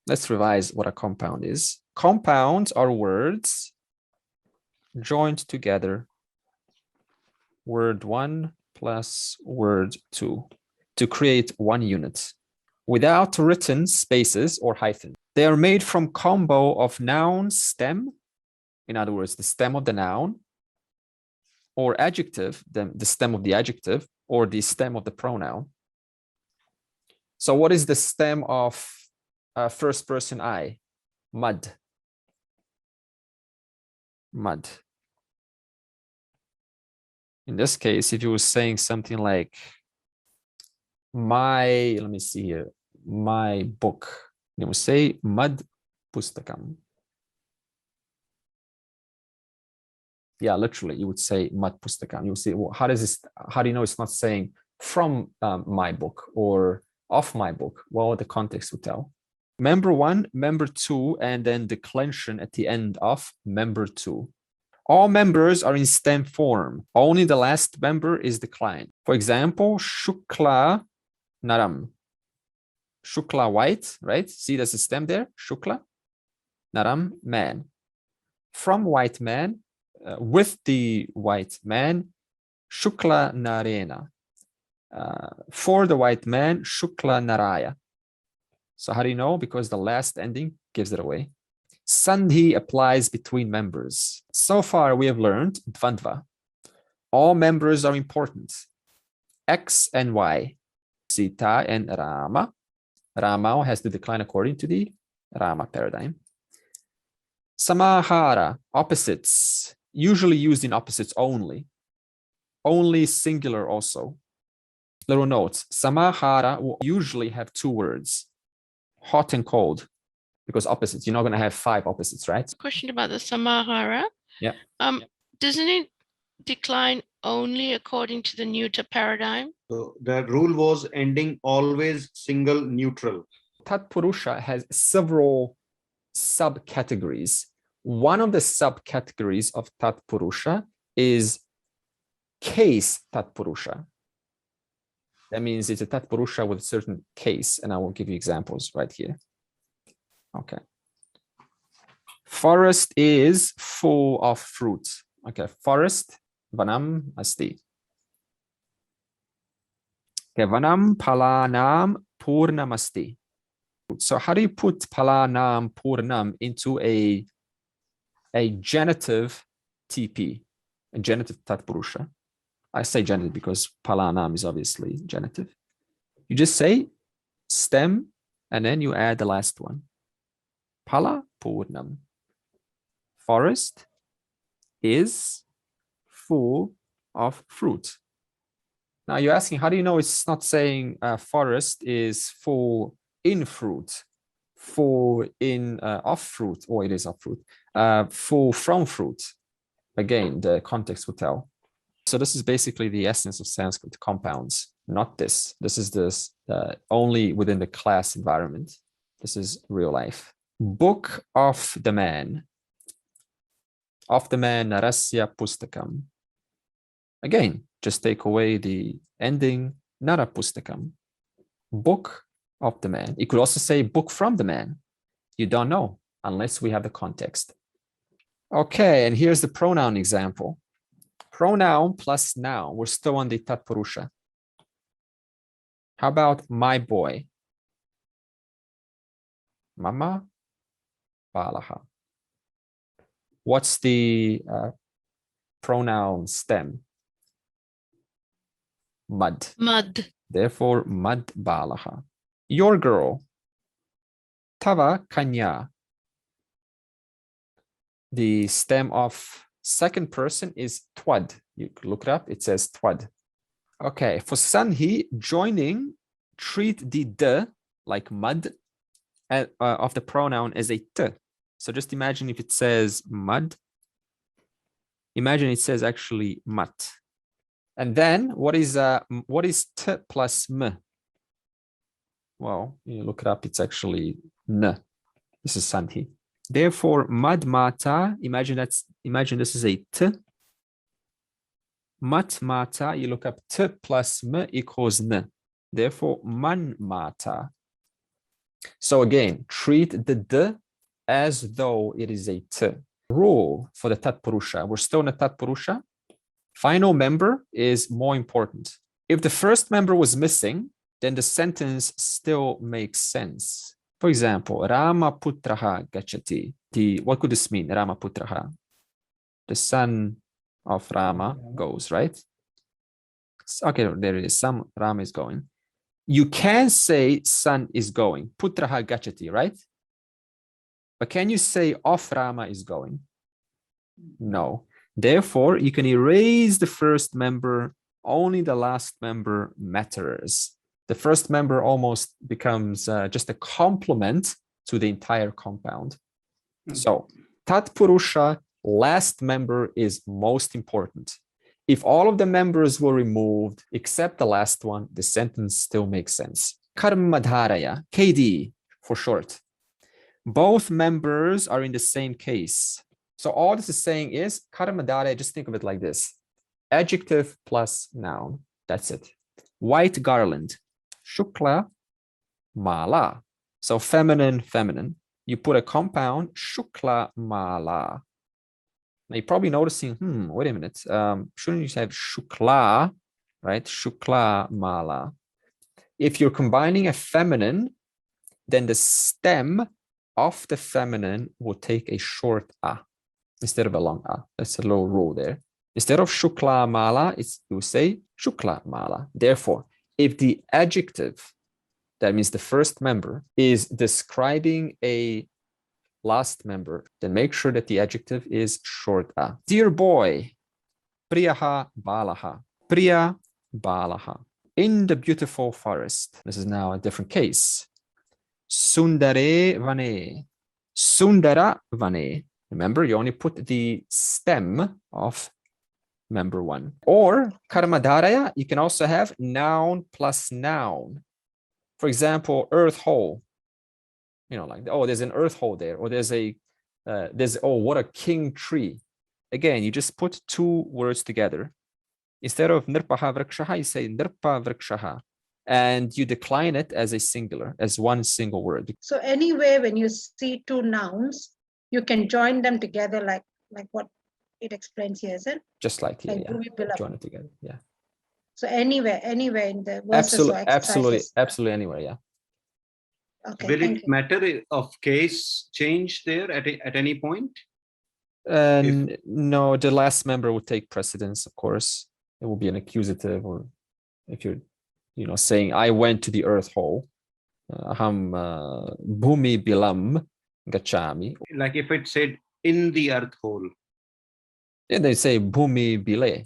Let's revise what a compound is. Compounds are words joined together. Word 1 plus word 2 to create one unit without written spaces or hyphens. They are made from combo of noun stem, in other words, the stem of the noun, or adjective, the stem of the adjective, or the stem of the pronoun. So what is the stem of first person I? Mud. Mud. In this case, if you were saying something like let me see here, my book, you would say mud pustakam. Yeah, literally, you would say mud pustakam. You would say, well, how do you know it's not saying from my book or of my book? Well, the context would tell. Member 1, member 2, and then declension at the end of member 2. All members are in stem form. Only the last member is declined. For example, Shukla Naram. Shukla white, right? See there's a stem there. Shukla. Naram man. From white man, with the white man, Shukla Narena. For the white man, Shukla Naraya. So how do you know? Because the last ending gives it away. Sandhi applies between members. So far, we have learned Dvandva. All members are important. X and Y. Sita and Rama. Rama has to decline according to the Rama paradigm. Samahara, opposites, usually used in opposites only. Only singular also. Little notes. Samahara will usually have 2 words. Hot and cold. Because opposites, you're not going to have 5 opposites, right? Question about the Samahara. Yeah. Doesn't it decline only according to the neuter paradigm? So the rule was ending always single neutral. Tatpurusha has several subcategories. One of the subcategories of Tatpurusha is case Tatpurusha. That means it's a Tatpurusha with a certain case, and I will give you examples right here. Okay. Forest is full of fruit. Okay, forest, vanam asti. Okay, vanam palanam purnamasti. So how do you put palanam purnam into a genitive TP, a genitive Tatpurusha? I say genitive because palanam is obviously genitive. You just say stem, and then you add the last one. Pala purnam. Forest is full of fruit. Now you're asking, how do you know it's not saying forest is full in fruit, full in of fruit, or it is of fruit, full from fruit? Again, the context will tell. So this is basically the essence of Sanskrit compounds, not this. This is this only within the class environment. This is real life. Book of the man. Of the man, Narasya Pustakam. Again, just take away the ending, Nara Pustakam. Book of the man. You could also say book from the man. You don't know unless we have the context. Okay, and here's the pronoun example. Pronoun plus noun. We're still on the Tatpurusha. How about my boy? Mama Balaha. What's the pronoun stem? Mud. Mud. Therefore, mud balaha. Your girl. Tava kanya. The stem of second person is twad. You can look it up. It says twad. Okay. For Sanhi, joining, treat the d like mud of the pronoun as a t. So just imagine if it says mud. Imagine it says actually mat. And then what is t plus m? Well, you look it up, it's actually n. This is Sanhi. Therefore, mad mata, imagine this is a t. Mat mata, you look up t plus m equals n. Therefore, man mata. So again, treat the d as though it is a t. Rule for the Tatpurusha. We're still in the Tatpurusha. Final member is more important. If the first member was missing, then the sentence still makes sense. For example, Rama Putraha Gachati. What could this mean? Rama Putraha. The son of Rama goes, right? Okay, there it is. Some Rama is going. You can say son is going. Putraha Gachati, right? But can you say of Rama is going? No. Therefore, you can erase the first member. Only the last member matters. The first member almost becomes just a complement to the entire compound. So, Tatpurusha, last member is most important. If all of the members were removed except the last one, the sentence still makes sense. Karmadharaya, KD for short. Both members are in the same case. So all this is saying is Karmadharaya, just think of it like this. Adjective plus noun. That's it. White garland. Shukla mala. So feminine, feminine. You put a compound, shukla mala. Now you're probably noticing, wait a minute. Shouldn't you have shukla, right? Shukla mala. If you're combining a feminine, then the stem of the feminine will take a short a instead of a long a. That's a little rule there. Instead of shukla mala, you say shukla mala. Therefore, if the adjective, that means the first member, is describing a last member, then make sure that the adjective is short a. Dear boy, priyaha balaha. Priya balaha. In the beautiful forest. This is now a different case. Sundare vane. Sundara vane. Remember, you only put the stem of member one. Or Karmadharaya, you can also have noun plus noun. For example, earth hole. You know, like, oh, there's an earth hole there, or oh, what a king tree. Again, you just put two words together. Instead of nirpaha vrikshaha, you say nirpa vrikshaha. And you decline it as a singular, as one single word. So anyway, when you see two nouns, you can join them together like what it explains here, is it? Just like here, Like yeah. Join it together, yeah. So anywhere in the verses or exercises. Absolutely anywhere, yeah. Okay, will it matter of case change there at any point? No, the last member will take precedence, of course. It will be an accusative, or if you're saying I went to the earth hole, aham bhumi bilam gachami. Like if it said in the earth hole. Yeah, they say bhumi bile.